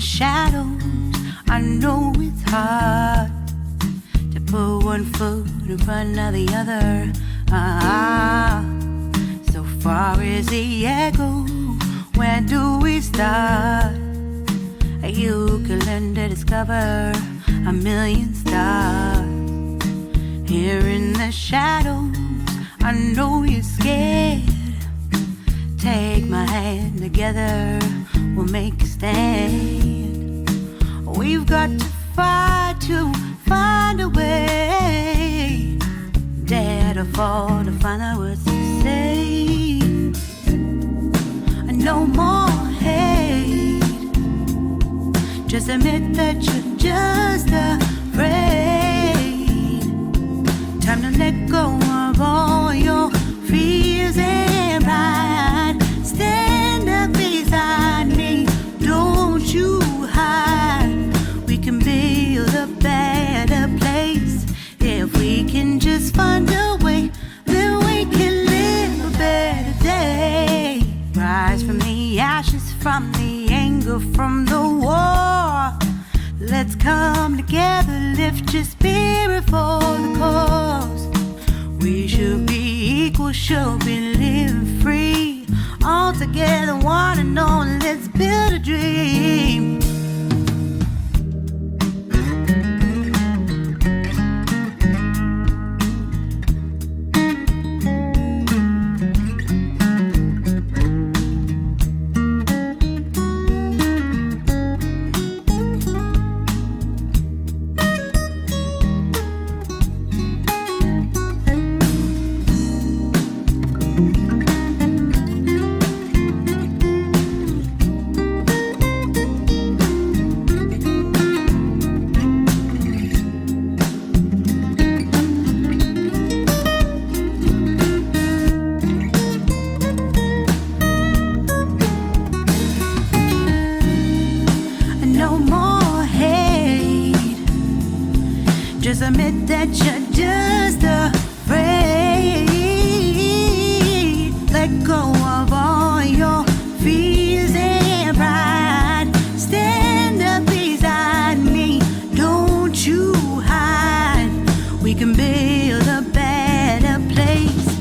shadows. I know it's hard to put one foot in front of the other. So far as the echo, where do we start? You can learn to discover a million stars. Here in the shadows, I know you're scared. Take my hand, together we'll make a stand. We've got to fight to find a way. Dare to fall to find out what to say. No more hate. Just admit that you're just afraid. Time to let go of all your fears and pride. Stand up beside me, don't you hide. We can build a better place. If we can just find a way, then we can live a better day. Rise from the ashes, from the anger, from the war. Let's come together, lift your spirit for the cause. We should be equal, should be living free. All together, one and all, let's build a dream. Just admit that you're just afraid. Let go of all your fears and pride. Stand up beside me, don't you hide. We can build a better place.